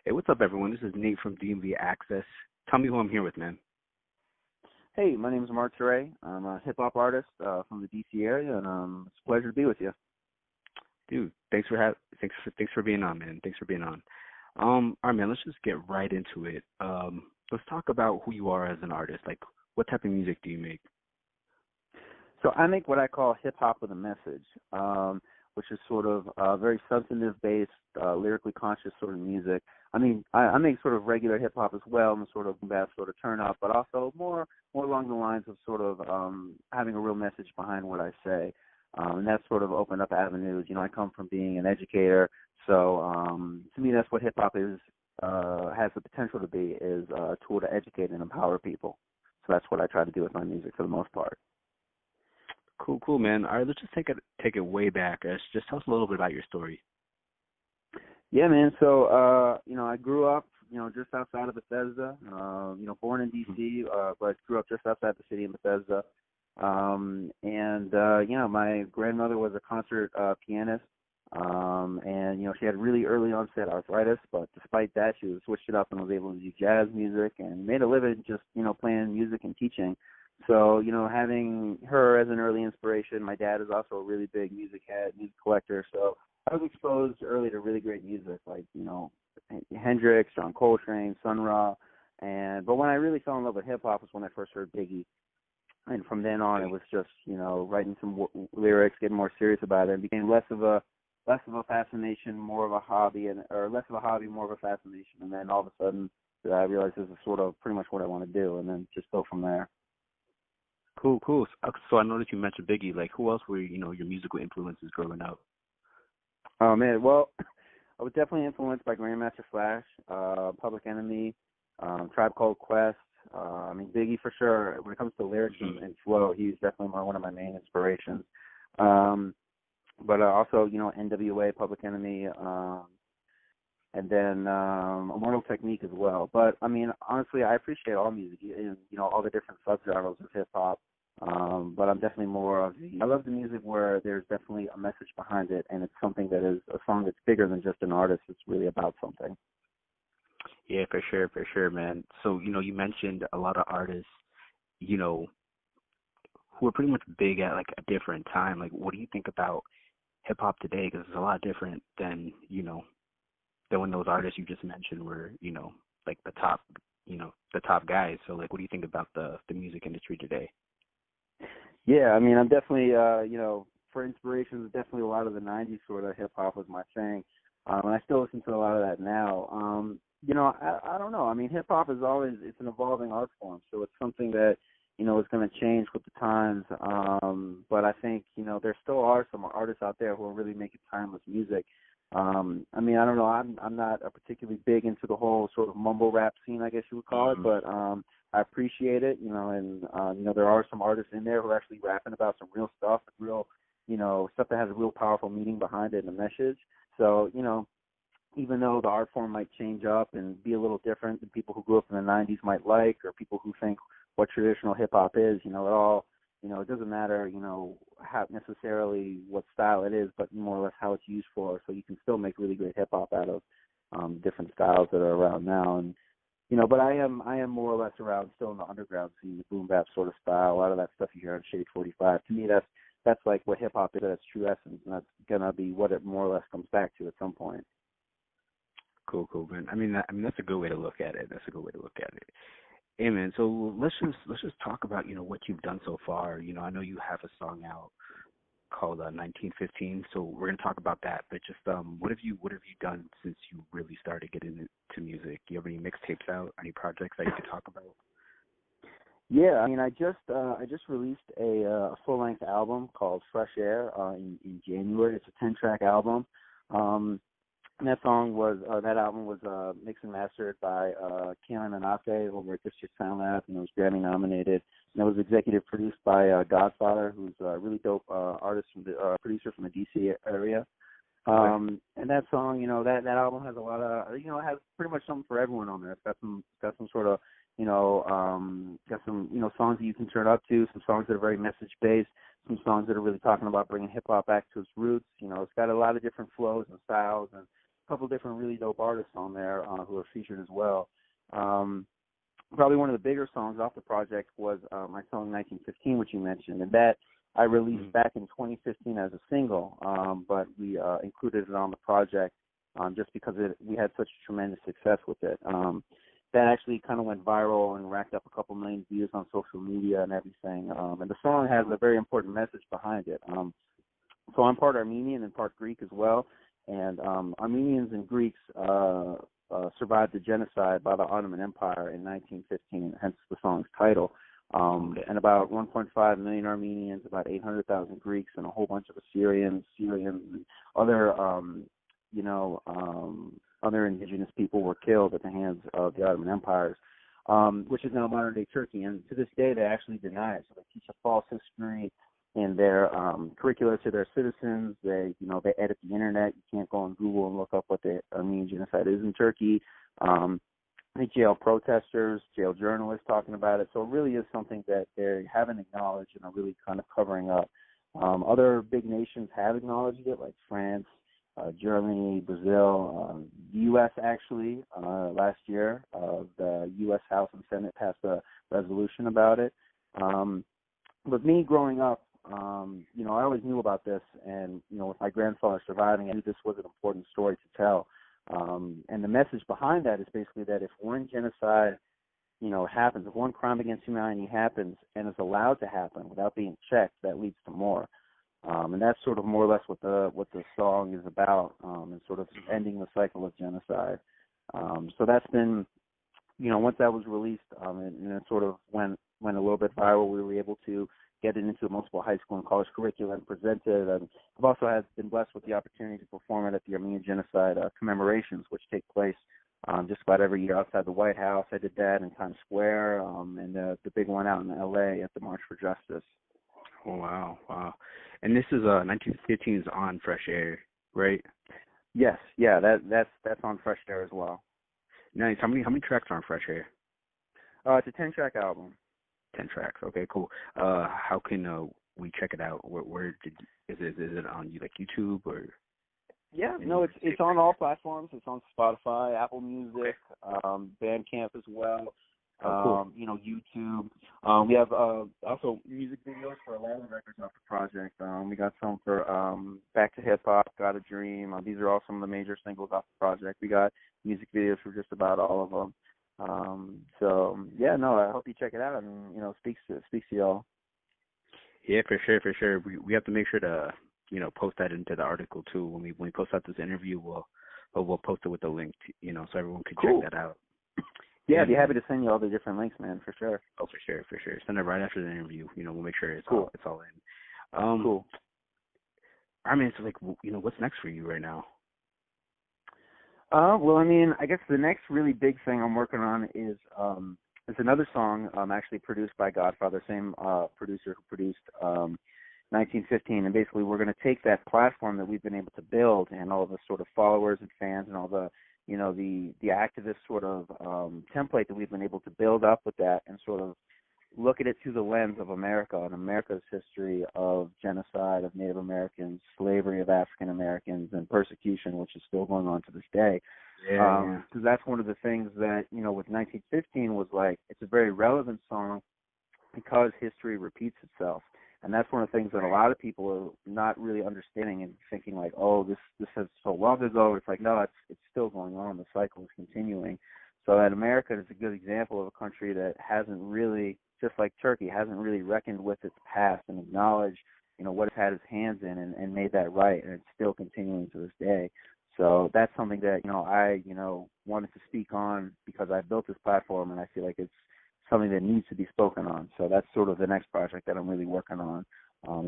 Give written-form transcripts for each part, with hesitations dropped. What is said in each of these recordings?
Hey, what's up, everyone? This is Nate from DMV Access. Tell me who I'm here with, man. Hey, my name is Marc. I'm a hip-hop artist from the D.C. area, and it's a pleasure to be with you. Dude, thanks for being on, man. Thanks for being on. All right, man. Let's just get right into it. Let's talk about who you are as an artist. Like, what type of music do you make? So I make what I call hip-hop with a message, which is sort of very substantive-based, lyrically conscious sort of music. I mean, I make sort of regular hip-hop as well, and sort of that sort of turn-up, but also more along the lines of sort of having a real message behind what I say. And that's sort of opened up avenues. You know, I come from being an educator, so to me that's what hip-hop is, has the potential to be, is a tool to educate and empower people. So that's what I try to do with my music for the most part. Cool, man. All right, let's just take it way back. Just tell us a little bit about your story. Yeah, man. So, I grew up, just outside of Bethesda. Born in D.C., but grew up just outside the city in Bethesda. My grandmother was a concert pianist, and she had really early onset arthritis, but despite that, she switched it up and was able to do jazz music and made a living just, playing music and teaching. So, having her as an early inspiration, my dad is also a really big music head, music collector, so I was exposed early to really great music like, Hendrix, John Coltrane, Sun Ra, but when I really fell in love with hip-hop was when I first heard Biggie. And from then on, it was just, writing some lyrics, getting more serious about it, and became less of a fascination, more of a hobby, or less of a hobby, more of a fascination. And then all of a sudden, I realized this is sort of pretty much what I want to do, and then just go from there. Cool. So I noticed you mentioned Biggie. Like, who else were, your musical influences growing up? Oh, man, well, I was definitely influenced by Grandmaster Flash, Public Enemy, Tribe Called Quest. Biggie for sure. When it comes to lyrics and flow, he's definitely one of my main inspirations. But also, NWA, Public Enemy, and then Immortal Technique as well. But honestly, I appreciate all music, all the different subgenres of hip hop. But I'm definitely more of I love the music where there's definitely a message behind it, and it's something that is a song that's bigger than just an artist. It's really about something. Yeah, for sure, man. So, you mentioned a lot of artists, who are pretty much big at like a different time. Like, what do you think about hip hop today? Because it's a lot different than, than when those artists you just mentioned were, like the top guys. So, like, what do you think about the music industry today? Yeah, I'm definitely, for inspiration, definitely a lot of the 90s sort of hip-hop was my thing. And I still listen to a lot of that now. I don't know. Hip-hop is always, it's an evolving art form, so it's something that, is going to change with the times. But I think, there still are some artists out there who are really making timeless music. I don't know. I'm not particularly big into the whole sort of mumble rap scene, I guess you would call it, but I appreciate it, and there are some artists in there who are actually rapping about some real stuff, real, stuff that has a real powerful meaning behind it and a message. So, even though the art form might change up and be a little different than people who grew up in the 90s might like, or people who think what traditional hip-hop is, it all, it doesn't matter, how necessarily what style it is, but more or less how it's used for. So you can still make really great hip-hop out of different styles that are around now. And, but I am more or less around still in the underground scene, the boom bap sort of style. A lot of that stuff you hear on Shade 45. To me, that's like what hip-hop is at its true essence, and that's going to be what it more or less comes back to at some point. Cool, man. That's a good way to look at it. Hey, man, so let's just talk about, what you've done so far. I know you have a song out called 1915, so we're going to talk about that. But just what have you done since you really started getting into music? Do you have any mixtapes out, any projects that you could talk about? Yeah, I just released a full-length album called Fresh Air in January. It's a 10-track album. And that album was mixed and mastered by Keanu Nanate over at District Sound Lab, and it was Grammy nominated. And it was executive produced by Godfather, who's a really dope producer from the DC area. And that song, that album has a lot of, it has pretty much something for everyone on there. It's got some sort of, got some, songs that you can turn up to, some songs that are very message based, some songs that are really talking about bringing hip hop back to its roots. It's got a lot of different flows and styles, and couple different really dope artists on there who are featured as well. Probably one of the bigger songs off the project was my song 1915, which you mentioned, and that I released back in 2015 as a single, but we included it on the project just because we had such tremendous success with it. That actually kind of went viral and racked up a couple million views on social media and everything. And the song has a very important message behind it. So I'm part Armenian and part Greek as well, and Armenians and Greeks survived the genocide by the Ottoman Empire in 1915, hence the song's title. And about 1.5 million Armenians, about 800,000 Greeks, and a whole bunch of Syrians, and other, other indigenous people were killed at the hands of the Ottoman Empires, which is now modern-day Turkey. And to this day, they actually deny it. So they teach a false history in their curricula to their citizens. They edit the internet. You can't go on Google and look up what the Armenian genocide is in Turkey. They jail protesters, jail journalists talking about it. So it really is something that they haven't acknowledged and are really kind of covering up. Other big nations have acknowledged it, like France, Germany, Brazil, the U.S. actually last year. The U.S. House and Senate passed a resolution about it. But me growing up, I always knew about this, and with my grandfather surviving, I knew this was an important story to tell. And the message behind that is basically that if one genocide, happens, if one crime against humanity happens and is allowed to happen without being checked, that leads to more. And that's sort of more or less what the song is about, and sort of ending the cycle of genocide. So that's been, once that was released, and it sort of went a little bit viral, we were able to get it into multiple high school and college curricula and present it. And I've also been blessed with the opportunity to perform it at the Armenian Genocide commemorations, which take place just about every year outside the White House. I did that in Times Square, and the big one out in L.A. at the March for Justice. Oh, wow. And this is 1915 is on Fresh Air, right? Yes, yeah, that's on Fresh Air as well. Nice. How many tracks are on Fresh Air? It's a 10-track album. 10 tracks. Okay, cool. How can we check it out? Where is it on YouTube or? Yeah, no, it's on all platforms. It's on Spotify, Apple Music, Bandcamp as well. Cool. YouTube. We have also music videos for a lot of the records off the project. We got some for Back to Hip Hop, Got a Dream. These are all some of the major singles off the project. We got music videos for just about all of them. I hope you check it out and speaks to y'all. Yeah, for sure. We have to make sure to post that into the article too. When we post out this interview, we'll post it with the link, so everyone can check that out. Yeah, I'd be happy to send you all the different links, man, for sure. Oh, for sure. Send it right after the interview. We'll make sure it's cool. all in. Cool. I mean, so what's next for you right now? I guess the next really big thing I'm working on is another song actually produced by Godfather, same producer who produced 1915, and basically we're going to take that platform that we've been able to build and all the sort of followers and fans and all the the activist sort of template that we've been able to build up with that and sort of look at it through the lens of America and America's history of genocide of Native Americans, slavery of African Americans, and persecution, which is still going on to this day. Because that's one of the things that, with 1915 was it's a very relevant song because history repeats itself. And that's one of the things that a lot of people are not really understanding and thinking this is so long ago. It's no, it's still going on. The cycle is continuing. So that America is a good example of a country that hasn't really, just like Turkey, hasn't really reckoned with its past and acknowledged, what it's had its hands in and made that right. And it's still continuing to this day. So that's something that, I wanted to speak on because I built this platform and I feel like it's something that needs to be spoken on. So that's sort of the next project that I'm really working on.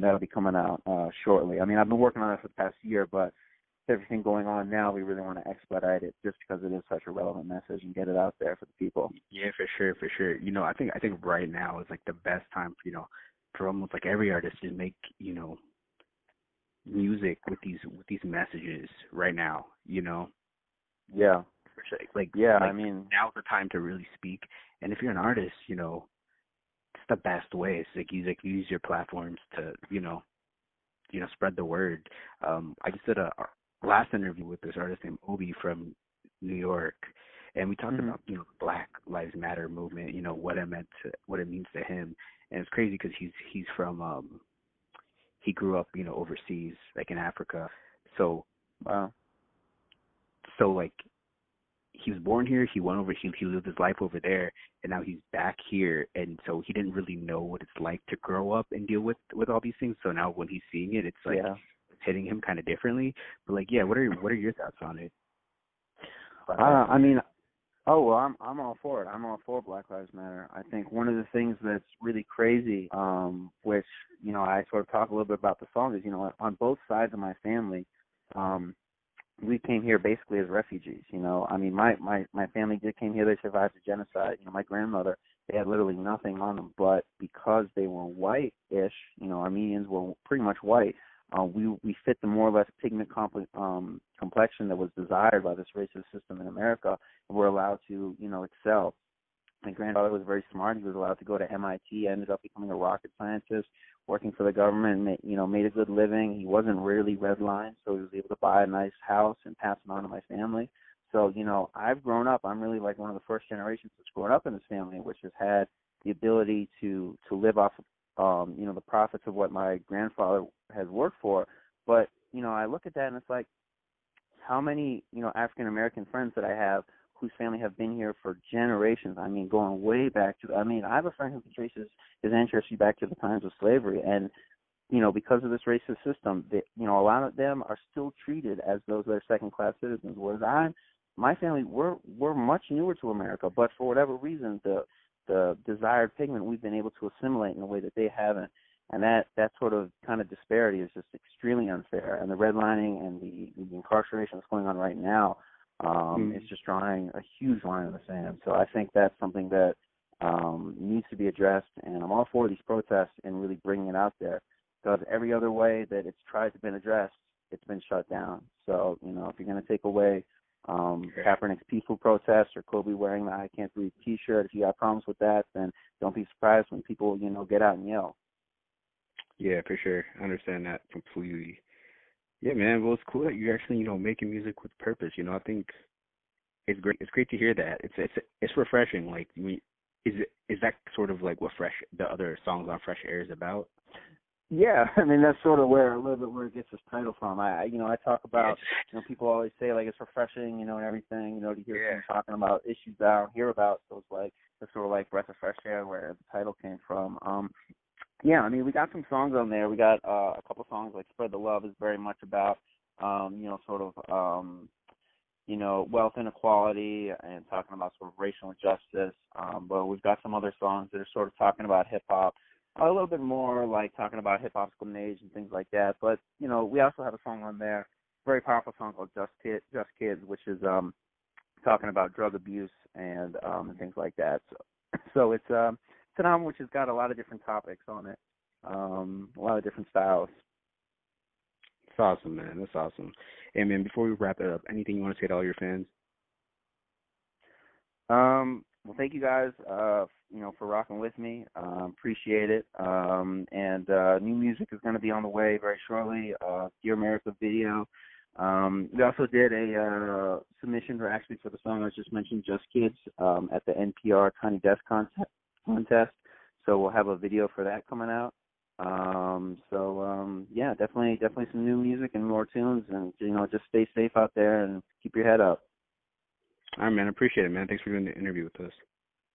That'll be coming out shortly. I mean, I've been working on it for the past year, but with everything going on now, we really want to expedite it just because it is such a relevant message and get it out there for the people. Yeah, for sure. I think right now is the best time for almost every artist to make, music with these messages right now, Yeah. For sure. I mean, now's the time to really speak. And if you're an artist, it's the best way. It's use your platforms to, spread the word. I just did a last interview with this artist named Obi from New York, and we talked Hmm. about Black Lives Matter movement, what it means to him, and it's crazy because he's from he grew up overseas like in Africa, so Wow. like he was born here, he went over, he lived his life over there, and now he's back here, and so he didn't really know what it's like to grow up and deal with all these things. So now when he's seeing it, it's like Yeah. it's hitting him kind of differently. But like, yeah, what are your thoughts on it? Black Lives I Matter. mean, oh well, I'm all for it. I'm all for Black Lives Matter. I think one of the things that's really crazy, which I sort of talk a little bit about the song, is on both sides of my family, we came here basically as refugees. I mean, my family did came here. They survived the genocide. My grandmother, they had literally nothing on them, but because they were white-ish, Armenians were pretty much white. We fit the more or less pigment complexion that was desired by this racist system in America, and we're allowed to, excel. My grandfather was very smart. He was allowed to go to MIT, ended up becoming a rocket scientist, working for the government, made a good living. He wasn't really redlined, so he was able to buy a nice house and pass it on to my family. So, I've grown up. I'm really like one of the first generations that's grown up in this family, which has had the ability to live off of, the profits of what my grandfather has worked for. But, I look at that and it's like, how many, African American friends that I have whose family have been here for generations. I mean, going way back to, I have a friend who can trace his ancestry back to the times of slavery. And, because of this racist system, a lot of them are still treated as though they're second-class citizens. Whereas my family, we're much newer to America, but for whatever reason, the desired pigment we've been able to assimilate in a way that they haven't. And that sort of kind of disparity is just extremely unfair. And the redlining and the incarceration that's going on right now, it's just drawing a huge line in the sand. So I think that's something that needs to be addressed, and I'm all for these protests and really bringing it out there, because every other way that it's tried to be addressed, it's been shut down. So, if you're going to take away Kaepernick's peaceful protest or Kobe wearing the I Can't Breathe T-shirt, if you got problems with that, then don't be surprised when people, get out and yell. Yeah, for sure. I understand that completely. Yeah, man. Well, it's cool that you're actually, making music with purpose. I think it's great. It's great to hear that. It's refreshing. Like, is that sort of like what the other songs on Fresh Air is about? Yeah, that's sort of where it gets its title from. I talk about, people always say like it's refreshing, and everything, to hear someone talking about issues that I don't hear about. So it's like it's sort of like breath of fresh air where the title came from. Yeah, we got some songs on there. We got a couple songs like Spread the Love is very much about, sort of, wealth inequality and talking about sort of racial injustice. But we've got some other songs that are sort of talking about hip hop, a little bit more like talking about hip hop's golden age and things like that. But, we also have a song on there, very powerful song called Just Kids, which is talking about drug abuse and things like that. So it's an album which has got a lot of different topics on it, a lot of different styles. That's awesome, man. That's awesome. And man, before we wrap it up, anything you want to say to all your fans? Well, thank you guys, for rocking with me. Appreciate it. And new music is going to be on the way very shortly. Dear America video. We also did a submission for the song I just mentioned, Just Kids, at the NPR Tiny Desk contest. So we'll have a video for that coming out. Yeah, definitely some new music and more tunes, and just stay safe out there and keep your head up. All right, man. I appreciate it, man. Thanks for doing the interview with us.